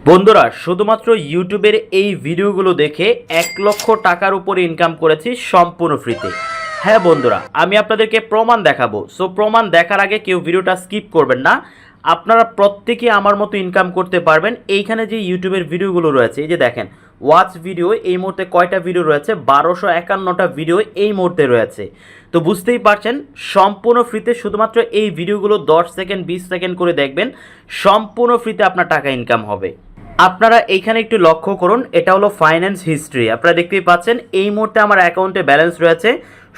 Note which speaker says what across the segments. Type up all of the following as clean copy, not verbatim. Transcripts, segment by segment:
Speaker 1: বন্ধুরা শুধুমাত্র ইউটিউবের এই ভিডিওগুলো দেখে 1 লক্ষ টাকার উপরে ইনকাম করেছি সম্পূর্ণ ফ্রিতে। হ্যাঁ বন্ধুরা, আমি আপনাদেরকে প্রমাণ দেখাবো। সো প্রমাণ দেখার আগে কেউ ভিডিওটা স্কিপ করবেন না। আপনারা প্রত্যেকে আমার মতো ইনকাম করতে পারবেন। এইখানে যে ইউটিউবের ভিডিওগুলো রয়েছে, এই যে দেখেন ওয়াচ ভিডিও এই মুহূর্তে কয়টা ভিডিও রয়েছে, 1251টা ভিডিও এই মুহূর্তে রয়েছে। তো বুঝতেই পারছেন সম্পূর্ণ ফ্রিতে, শুধুমাত্র এই ভিডিওগুলো 10 সেকেন্ড 20 সেকেন্ড করে দেখবেন, সম্পূর্ণ ফ্রিতে আপনার টাকা ইনকাম হবে। আপনারা এইখানে একটু লক্ষ্য করুন, এটা হলো ফাইন্যান্স হিস্ট্রি। আপনারা দেখতেই পাচ্ছেন এই মুহূর্তে আমার অ্যাকাউন্টে ব্যালেন্স রয়েছে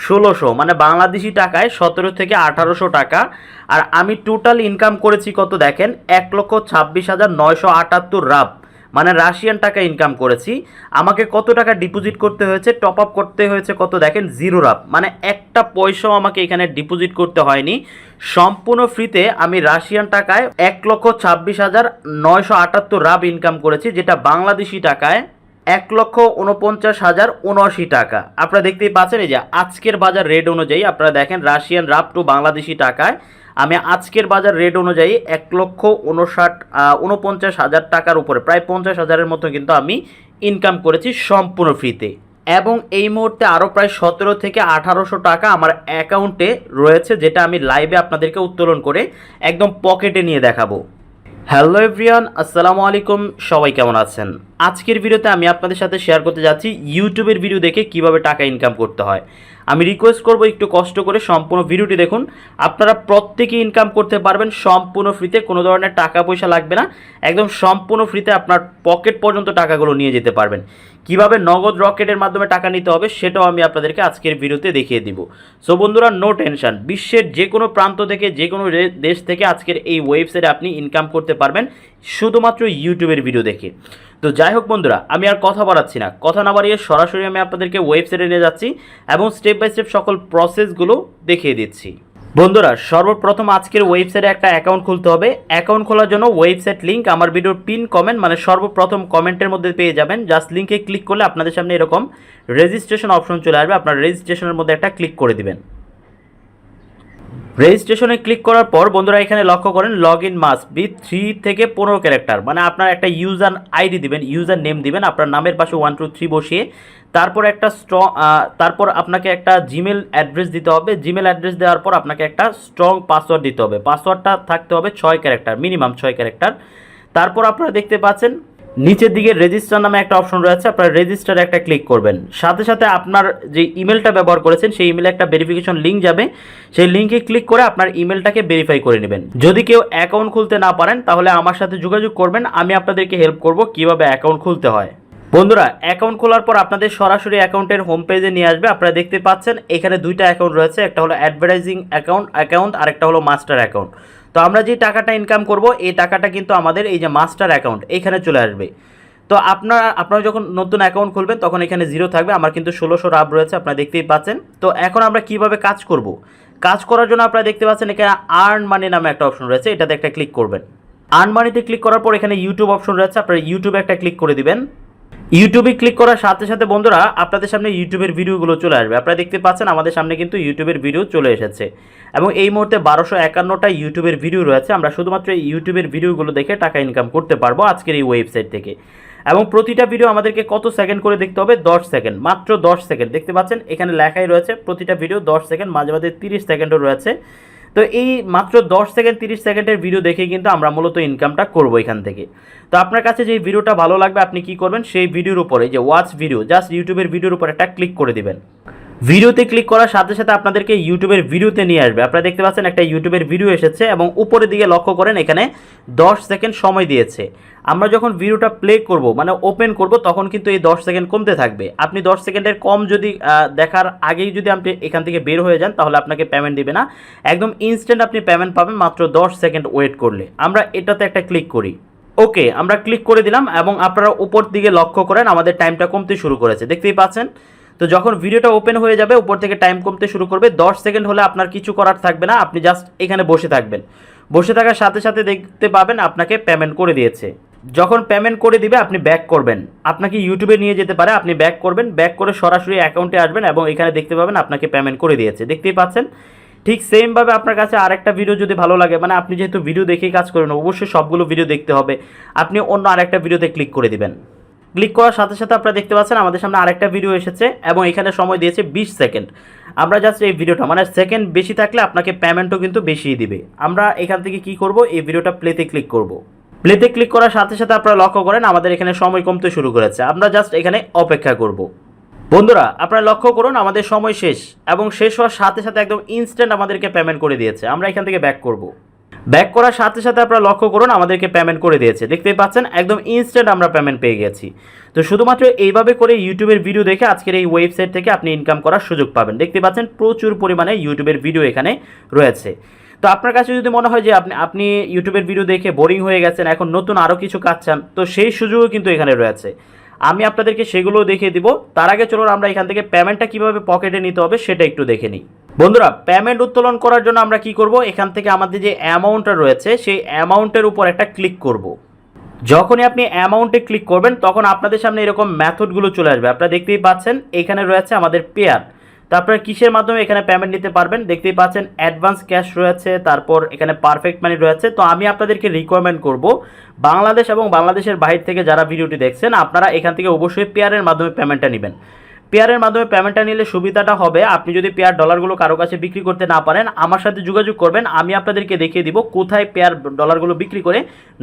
Speaker 1: 1600, মানে বাংলাদেশি টাকায় 17 থেকে 1800 টাকা। আর আমি টোটাল ইনকাম করেছি কত দেখেন, 1,26,978 রাব, মানে রাশিয়ান টাকা ইনকাম করেছি। আমাকে কত টাকা ডিপোজিট করতে হয়েছে, টপ আপ করতে হয়েছে কত দেখেন, 0 রাব, মানে একটা পয়সাও আমাকে এখানে ডিপোজিট করতে হয়নি। সম্পূর্ণ ফ্রিতে আমি রাশিয়ান টাকায় 1,26,978 রাব ইনকাম করেছি, যেটা বাংলাদেশি টাকায় 1,49,079 টাকা। আপনারা দেখতেই পাচ্ছেন এই যে আজকের বাজার রেট অনুযায়ী, আপনারা দেখেন রাশিয়ান রাব টু বাংলাদেশি টাকায় আমি আজকের বাজার রেট অনুযায়ী 1,49,000 টাকার উপরে, প্রায় 50,000-এর মতো কিন্তু আমি ইনকাম করেছি সম্পূর্ণ ফ্রিতে। এবং এই মুহূর্তে আরও প্রায় 17 থেকে 1800 টাকা আমার অ্যাকাউন্টে রয়েছে, যেটা আমি লাইভে আপনাদেরকে উত্তোলন করে একদম পকেটে নিয়ে দেখাবো। হ্যালো এভরিওয়ান, আসসালামু আলাইকুম, সবাই কেমন আছেন? আজকের ভিডিওতে আমি আপনাদের সাথে শেয়ার করতে যাচ্ছি ইউটিউবের ভিডিও দেখে কিভাবে টাকা ইনকাম করতে হয়। আমি রিকোয়েস্ট করব একটু কষ্ট করে সম্পূর্ণ ভিডিওটি দেখুন। আপনারা প্রত্যেকে ইনকাম করতে পারবেন সম্পূর্ণ ফ্রিতে, কোনো ধরনের টাকা পয়সা লাগবে না, একদম সম্পূর্ণ ফ্রিতে আপনার পকেট পর্যন্ত টাকাগুলো নিয়ে যেতে পারবেন। কিভাবে নগদ রকেটের মাধ্যমে টাকা নিতে হবে সেটাও আমি আপনাদেরকে আজকের ভিডিওতে দেখিয়ে দিব। সো বন্ধুরা, নো টেনশন, বিশ্বের যে কোনো প্রান্ত থেকে, যে কোনো দেশ থেকে আজকের এই ওয়েবসাইটে আপনি ইনকাম করতে পারবেন শুধুমাত্র ইউটিউবের ভিডিও দেখে। তো যাই হোক বন্ধুরা, আমি আর কথা বাড়াচ্ছি না, কথা না বাড়িয়ে সরাসরি আমি আপনাদেরকে ওয়েবসাইটে নিয়ে যাচ্ছি এবং স্টেপ বাই স্টেপ সকল প্রসেসগুলো দেখিয়ে দিচ্ছি। বন্ধুরা সর্বপ্রথম আজকের ওয়েবসাইটে একটা অ্যাকাউন্ট খুলতে হবে। অ্যাকাউন্ট খোলার জন্য ওয়েবসাইট লিঙ্ক আমার ভিডিওর পিন কমেন্ট, মানে সর্বপ্রথম কমেন্টের মধ্যে পেয়ে যাবেন। জাস্ট লিঙ্কে ক্লিক করলে আপনাদের সামনে এরকম রেজিস্ট্রেশন অপশন চলে আসবে, আপনার রেজিস্ট্রেশনের মধ্যে একটা ক্লিক করে দিবেন। রেজিস্ট্রেশনে ক্লিক করার পর বন্ধুরা এখানে লক্ষ্য করেন লগ ইন মাস্ট বি 3 থেকে 15 ক্যারেক্টার, মানে আপনার একটা ইউজার আইডি দিবেন, ইউজার নেম দিবেন, আপনার নামের পাশে 1 2 3 বসিয়ে তারপর একটা তারপর আপনাকে একটা জিমেল অ্যাড্রেস দিতে হবে। জিমেল অ্যাড্রেস দেওয়ার পর আপনাকে একটা স্ট্রং পাসওয়ার্ড দিতে হবে। পাসওয়ার্ডটা থাকতে হবে 6 ক্যারেক্টার, মিনিমাম 6 ক্যারেক্টার। তারপর আপনারা দেখতে পাচ্ছেন নিচের দিকে রেজিস্টার নামে একটা অপশন রয়েছে, আপনারা রেজিস্টারে একটা ক্লিক করবেন। সাথে সাথে আপনার যে ইমেলটা ব্যবহার করেছেন সেই ইমেলে একটা ভেরিফিকেশন লিঙ্ক যাবে, সেই লিঙ্কে ক্লিক করে আপনার ইমেলটাকে ভেরিফাই করে নেবেন। যদি কেউ অ্যাকাউন্ট খুলতে না পারেন তাহলে আমার সাথে যোগাযোগ করবেন, আমি আপনাদেরকে হেল্প করব কিভাবে অ্যাকাউন্ট খুলতে হয়। বন্ধুরা অ্যাকাউন্ট খোলার পর আপনাদের সরাসরি অ্যাকাউন্টের হোম পেজে নিয়ে আসবে। আপনারা দেখতে পাচ্ছেন এখানে দুইটা অ্যাকাউন্ট রয়েছে, একটা হলো অ্যাডভার্টাইজিং অ্যাকাউন্ট আর একটা হলো মাস্টার অ্যাকাউন্ট। তো আমরা যে টাকাটা ইনকাম করব এই টাকাটা কিন্তু আমাদের এই যে মাস্টার অ্যাকাউন্ট এখানে চলে আসবে। তো আপনারা যখন নতুন অ্যাকাউন্ট খুলবেন তখন এখানে 0 থাকবে। আমার কিন্তু 1600 রাব রয়েছে, আপনারা দেখতেই পাচ্ছেন। তো এখন আমরা কিভাবে কাজ করব, কাজ করার জন্য আপনারা দেখতে পাচ্ছেন এখানে আর্ন মানি নামে একটা অপশন রয়েছে, এটাতে একটা ক্লিক করবেন। আর্ন মানিতে ক্লিক করার পর এখানে ইউটিউব অপশন রয়েছে, আপনারা ইউটিউবে একটা ক্লিক করে দিবেন। ইউটিউবে ক্লিক করার সাথে সাথে বন্ধুরা আপনাদের সামনে ইউটিউবের ভিডিওগুলো চলে আসবে। আপনারা দেখতে পাচ্ছেন আমাদের সামনে কিন্তু ইউটিউবের ভিডিও চলে এসেছে এবং এই মুহূর্তে 1251টা ইউটিউবের ভিডিও রয়েছে। আমরা শুধুমাত্র এই ইউটিউবের ভিডিওগুলো দেখে টাকা ইনকাম করতে পারবো আজকের এই ওয়েবসাইট থেকে। এবং প্রতিটা ভিডিও আমাদেরকে কত সেকেন্ড করে দেখতে হবে, 10 সেকেন্ড, মাত্র 10 সেকেন্ড। দেখতে পাচ্ছেন এখানে লেখাই রয়েছে প্রতিটা ভিডিও 10 সেকেন্ড, মাঝে মাঝে 30 সেকেন্ডও রয়েছে। তো এই মাত্র 10 সেকেন্ড 30 সেকেন্ডের ভিডিও দেখে কিন্তু আমরা মূলত ইনকামটা করবো এখান থেকে। তো আপনার কাছে যে ভিডিওটা ভালো লাগবে আপনি কি করবেন, সেই ভিডিওর উপরে যে ওয়াচ ভিডিও, জাস্ট ইউটিউবের ভিডিওর উপর একটা ক্লিক করে দিবেন। ভিডিওতে ক্লিক করার সাথে সাথে আপনাদেরকে ইউটিউবের ভিডিওতে নিয়ে আসবে। আপনারা দেখতে পাচ্ছেন একটা ইউটিউবের ভিডিও এসেছে এবং উপরের দিকে লক্ষ্য করেন এখানে 10 সেকেন্ড সময় দিয়েছে। আমরা যখন ভিডিওটা প্লে করব, মানে ওপেন করব, তখন কিন্তু এই 10 সেকেন্ড কমতে থাকবে। আপনি 10 সেকেন্ডের কম যদি দেখার আগেই যদি আপনি এখান থেকে বের হয়ে যান তাহলে আপনাকে পেমেন্ট দিবে না, একদম ইনস্ট্যান্ট আপনি পেমেন্ট পাবেন মাত্র 10 সেকেন্ড ওয়েট করলে। আমরা এটাতে একটা ক্লিক করি, ওকে আমরা ক্লিক করে দিলাম এবং আপনারা উপর দিকে লক্ষ্য করেন আমাদের টাইমটা কমতে শুরু করেছে, দেখতেই পাচ্ছেন। তো যখন ভিডিওটা ওপেন হয়ে যাবে উপর থেকে টাইম কমতে শুরু করবে। 10 সেকেন্ড হলে আপনার কিছু করার থাকবে না, আপনি জাস্ট এখানে বসে থাকবেন। বসে থাকার সাথে সাথে দেখতে পাবেন আপনাকে পেমেন্ট করে দিয়েছে। যখন পেমেন্ট করে দিবে আপনি ব্যাক করবেন, আপনাকে ইউটিউবে নিয়ে যেতে পারে, আপনি ব্যাক করবেন, ব্যাক করে সরাসরি অ্যাকাউন্টে আসবেন এবং এখানে দেখতে পাবেন আপনাকে পেমেন্ট করে দিয়েছে, দেখতেই পাচ্ছেন। ঠিক সেমভাবে আপনার কাছে আরেকটা ভিডিও যদি ভালো লাগে, মানে আপনি যেহেতু ভিডিও দেখেই কাজ করেন, অবশ্যই সবগুলো ভিডিও দেখতে হবে, আপনি অন্য আরেকটা ভিডিওতে ক্লিক করে দিবেন। ক্লিক করার সাথে সাথে আপনারা দেখতে পাচ্ছেন আমাদের সামনে আরেকটা ভিডিও এসেছে এবং এখানে সময় দিয়েছে 20 সেকেন্ড। আমরা জাস্ট এই ভিডিওটা, মানে সেকেন্ড বেশি থাকলে আপনাকে পেমেন্টও কিন্তু বেশিই দিবে। আমরা এখান থেকে কি করব, এই ভিডিওটা প্লেতে ক্লিক করব। প্লেতে ক্লিক করার সাথে সাথে আপনারা লক্ষ্য করেন আমাদের এখানে সময় কমতে শুরু করেছে। আমরা জাস্ট এখানে অপেক্ষা করব। বন্ধুরা আপনারা লক্ষ্য করুন আমাদের সময় শেষ, এবং শেষ হওয়ার সাথে সাথে একদম ইনস্ট্যান্ট আমাদেরকে পেমেন্ট করে দিয়েছে। আমরা এখান থেকে ব্যাক করব। ব্যাক করার সাথে সাথে আপনারা লক্ষ্য করুন আমাদেরকে পেমেন্ট করে দিয়েছে। দেখতেই পাচ্ছেন একদম ইনস্ট্যান্ট আমরা পেমেন্ট পেয়ে গেছি। তো শুধুমাত্র এইভাবে করে ইউটিউবের ভিডিও দেখে আজকের এই ওয়েবসাইট থেকে আপনি ইনকাম করার সুযোগ পাবেন। দেখতে পাচ্ছেন প্রচুর পরিমাণে ইউটিউবের ভিডিও এখানে রয়েছে। তো আপনার কাছে যদি মনে হয় যে আপনি ইউটিউবের ভিডিও দেখে বোরিং হয়ে গেছেন, এখন নতুন আরও কিছু কাজ চান, তো সেই সুযোগও কিন্তু এখানে রয়েছে। আমি আপনাদেরকে সেগুলোও দেখিয়ে দিব। তার আগে চলুন আমরা এখান থেকে পেমেন্টটা কীভাবে পকেটে নিতে হবে সেটা একটু দেখে নিই। বন্ধুরা পেমেন্ট উত্তোলন করার জন্য আমরা কি করব, এখান থেকে আমাদের যে অ্যামাউন্টটা রয়েছে সেই অ্যামাউন্টের উপর একটা ক্লিক করব। যখনই আপনি অ্যামাউন্টে ক্লিক করবেন তখন আপনাদের সামনে এরকম মেথডগুলো চলে আসবে। আপনারা দেখতেই পাচ্ছেন এখানে রয়েছে আমাদের পেয়ার। তো আপনারা কিসের মাধ্যমে এখানে পেমেন্ট নিতে পারবেন, দেখতেই পাচ্ছেন অ্যাডভান্স ক্যাশ রয়েছে, তারপর এখানে পারফেক্ট মানি রয়েছে। তো আমি আপনাদেরকে রিকমেন্ড করব বাংলাদেশ এবং বাংলাদেশের বাইরে থেকে যারা ভিডিওটি দেখছেন আপনারা এখান থেকে অবশ্যই পেয়ারের মাধ্যমে পেমেন্টটা নেবেন। পেয়ারের মাধ্যমে পেমেন্টটা নিলে সুবিধাটা হবে, আপনি যদি পেয়ার ডলারগুলো কারো কাছে বিক্রি করতে না পারেন আমার সাথে যোগাযোগ করবেন, আমি আপনাদেরকে দেখিয়ে দিব কোথায় পেয়ার ডলারগুলো বিক্রি করে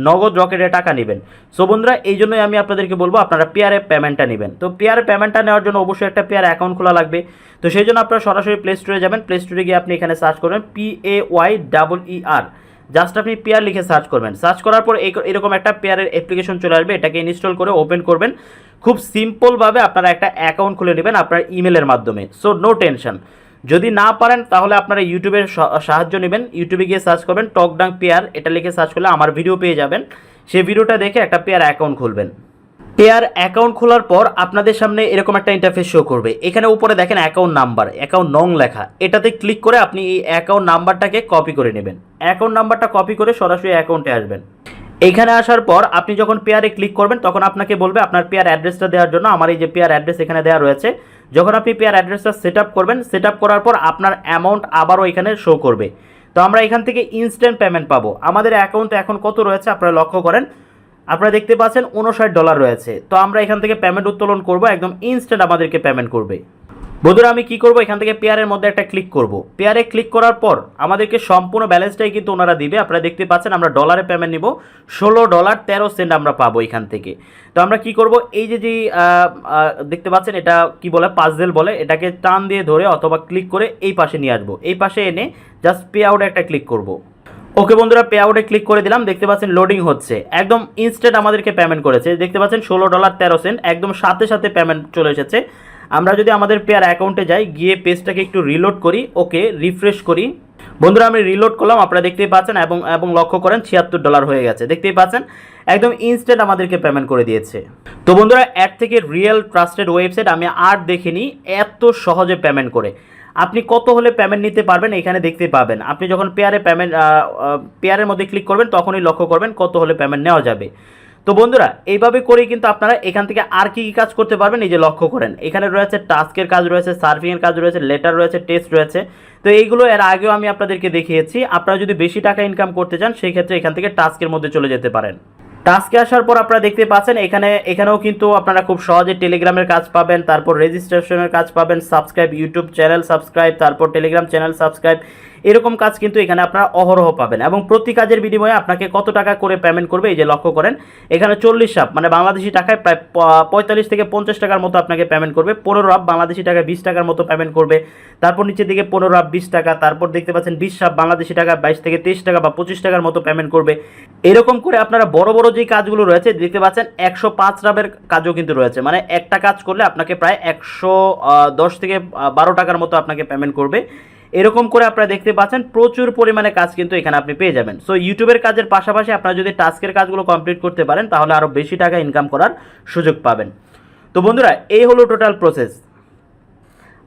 Speaker 1: নগদ রকেটে টাকা নেবেন। সো বন্ধুরা এই জন্যই আমি আপনাদেরকে বলবো আপনারা পেয়ারে পেমেন্টটা নেবেন। তো পেয়ারে পেমেন্টটা নেওয়ার জন্য অবশ্যই একটা পেয়ার অ্যাকাউন্ট খোলা লাগবে। তো সেই জন্য আপনারা সরাসরি প্লে স্টোরে যাবেন। প্লে স্টোরে গিয়ে আপনি এখানে সার্চ করবেন PAYEER, জাস্ট আপনি পেয়ার লিখে সার্চ করবেন। সার্চ করার পর এরকম একটা পেয়ারের অ্যাপ্লিকেশন চলে আসবে, এটাকে ইনস্টল করে ওপেন করবেন। খুব সিম্পলভাবে আপনারা একটা অ্যাকাউন্ট খুলে নেবেন আপনার ইমেলের মাধ্যমে। So no tension. যদি না পারেন তাহলে আপনারা ইউটিউবের সাহায্য নেবেন। ইউটিউবে গিয়ে সার্চ করবেন টকডাং পেয়ার, এটা লিখে সার্চ করলে আমার ভিডিও পেয়ে যাবেন। সেই ভিডিওটা দেখে একটা পেয়ার অ্যাকাউন্ট খুলবেন। পেয়ার অ্যাকাউন্ট খোলার পর আপনাদের সামনে এরকম একটা ইন্টারফেস শো করবে। এখানে উপরে দেখেন অ্যাকাউন্ট নাম্বার, অ্যাকাউন্ট নং লেখা, এটাতে ক্লিক করে আপনি এই অ্যাকাউন্ট নাম্বারটাকে কপি করে নেবেন। অ্যাকাউন্ট নাম্বারটা কপি করে সরাসরি অ্যাকাউন্টে আসবেন। এইখানে আসার পর আপনি যখন পেয়ারে ক্লিক করবেন তখন আপনাকে বলবে আপনার পেয়ার অ্যাড্রেসটা দেওয়ার জন্য। আমার এই যে পেয়ার অ্যাড্রেস এখানে দেওয়া রয়েছে। যখন আপনি পেয়ার অ্যাড্রেসটা সেট আপ করবেন, সেট আপ করার পর আপনার অ্যামাউন্ট আবারও এখানে শো করবে। তো আমরা এখান থেকে ইনস্ট্যান্ট পেমেন্ট পাবো। আমাদের অ্যাকাউন্টে এখন কত রয়েছে আপনারা লক্ষ্য করেন, আপনারা দেখতে পাচ্ছেন $59 রয়েছে। তো আমরা এখান থেকে পেমেন্ট উত্তোলন করব, একদম ইনস্ট্যান্ট আমাদেরকে পেমেন্ট করবে। বন্ধুরা আমি কি করব, এখান থেকে পেয়ারের মধ্যে একটা ক্লিক করব। পেয়ারে ক্লিক করার পর আমাদেরকে সম্পূর্ণ ব্যালেন্সটাই কিন্তু ওনারা দিবে। আপনারা দেখতে পাচ্ছেন আমরা ডলারে পেমেন্ট নিব, $16.13 আমরা পাবো এখান থেকে। তো আমরা কি করব, এই যে দেখতে পাচ্ছেন এটা কি বলে, পাজেল বলে, এটাকে টান দিয়ে ধরে অথবা ক্লিক করে এই পাশে নিয়ে আসবো। এই পাশে এনে জাস্ট পে আউটে একটা ক্লিক করব। ওকে বন্ধুরা পে আউটে ক্লিক করে দিলাম। দেখতে পাচ্ছেন লোডিং হচ্ছে, একদম ইনস্ট্যান্ট আমাদেরকে পেমেন্ট করেছে। দেখতে পাচ্ছেন $16.13, একদম সাথে সাথে পেমেন্ট চলে এসেছে। আমরা যদি আমাদের পেয়ার অ্যাকাউন্টে যাই, গিয়ে পেজটাকে একটু রিলোড করি, ওকে রিফ্রেশ করি। বন্ধুরা আমি রিলোড করলাম, আপনারা দেখতেই পাচ্ছেন এবং লক্ষ্য করেন $76 হয়ে গেছে। দেখতেই পাচ্ছেন একদম ইনস্ট্যান্ট আমাদেরকে পেমেন্ট করে দিয়েছে। তো বন্ধুরা এর থেকে রিয়েল ট্রাস্টেড ওয়েবসাইট আমি আর দেখিনি এত সহজে পেমেন্ট করে। আপনি কত হলে পেমেন্ট নিতে পারবেন এখানে দেখতে পাবেন। আপনি যখন পেয়ারের মধ্যে ক্লিক করবেন তখনই লক্ষ্য করবেন কত হলে পেমেন্ট নেওয়া যাবে। তো বন্ধুরা এইভাবে করেই কিন্তু আপনারা এখান থেকে আর কি কাজ করতে পারবেন, এই যে লক্ষ্য করেন এখানে রয়েছে টাস্কের কাজ রয়েছে, সার্ভিংয়ের কাজ রয়েছে, লেটার রয়েছে, টেস্ট রয়েছে। তো এইগুলো এর আগেও আমি আপনাদেরকে দেখিয়েছি। আপনারা যদি বেশি টাকা ইনকাম করতে চান সেই ক্ষেত্রে এখান থেকে টাস্কের মধ্যে চলে যেতে পারেন। টাস্কে আসার পর আপনারা দেখতে পাচ্ছেন এখানেও কিন্তু আপনারা খুব সহজে টেলিগ্রামের কাজ পাবেন, তারপর রেজিস্ট্রেশনের কাজ পাবেন, সাবস্ক্রাইব, ইউটিউব চ্যানেল সাবস্ক্রাইব, তারপর টেলিগ্রাম চ্যানেল সাবস্ক্রাইব, এরকম কাজ কিন্তু এখানে আপনারা অহরহ পাবেন। এবং প্রতি কাজের বিনিময়ে আপনাকে কত টাকা করে পেমেন্ট করবে এই যে লক্ষ্য করেন এখানে 40 আপ, মানে বাংলাদেশি টাকায় প্রায় 45 থেকে 50 টাকার মতো আপনাকে পেমেন্ট করবে। 15 আপ বাংলাদেশি টাকায় 20 টাকার মতো পেমেন্ট করবে। তারপর নিচের দিকে 15 আপ 20 টাকা, তারপর দেখতে পাচ্ছেন 20 আপ বাংলাদেশি টাকা 22 থেকে 23 টাকা বা 25 টাকার মতো পেমেন্ট করবে। এরকম করে আপনারা বড় বড় যে কাজগুলো রয়েছে দেখতে পাচ্ছেন 105 রাবের কাজও কিন্তু রয়েছে, মানে একটা কাজ করলে আপনাকে প্রায় 110 থেকে 12 টাকার মতো আপনাকে পেমেন্ট করবে। এরকম করে আপনারা দেখতে পাচ্ছেন প্রচুর পরিমাণে কাজ কিন্তু এখানে আপনি পেয়ে যাবেন। সো ইউটিউবের কাজের পাশাপাশি আপনারা যদি টাস্কের কাজগুলো কমপ্লিট করতে পারেন তাহলে আরও বেশি টাকা ইনকাম করার সুযোগ পাবেন। তো বন্ধুরা এই হলো টোটাল প্রসেস।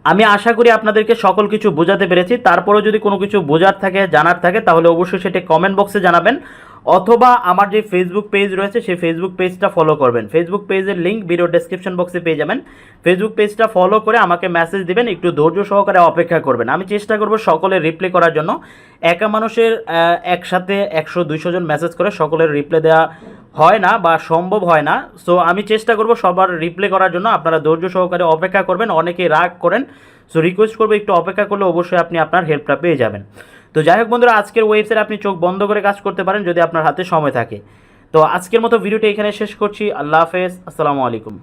Speaker 1: আমি আশা করি আপনাদেরকে সকল কিছু বোঝাতে পেরেছি। তারপরেও যদি কোনো কিছু বোঝার থাকে, জানার থাকে তাহলে অবশ্যই সেটা কমেন্ট বক্সে জানাবেন, অথবা আমার যে ফেসবুক পেজ রয়েছে সেই ফেসবুক পেজটা ফলো করবেন। ফেসবুক পেজের লিঙ্ক ভিডিও ডেসক্রিপশন বক্সে পেয়ে যাবেন। ফেসবুক পেজটা ফলো করে আমাকে মেসেজ দিবেন, একটু ধৈর্য সহকারে অপেক্ষা করবেন। আমি চেষ্টা করব সকলের রিপ্লাই করার জন্য। একা মানুষের একসাথে 100-200 জন মেসেজ করে সকলের রিপ্লাই দেওয়া হয় না বা সম্ভব হয় না। সো আমি চেষ্টা করব সবার রিপ্লাই করার জন্য। আপনারা ধৈর্য সহকারে অপেক্ষা করবেন, অনেকেই রাগ করেন। সো রিকোয়েস্ট করবো একটু অপেক্ষা করলে অবশ্যই আপনি আপনার হেল্পটা পেয়ে যাবেন। তো যাই হোক বন্ধুরা, আজকের ওয়েবসাইটে আপনি চোখ বন্ধ করে কাজ করতে পারেন যদি আপনার হাতে সময় থাকে। তো আজকের মতো ভিডিওটি এখানে শেষ করছি। আল্লাহ হাফেজ, আসসালামু আলাইকুম।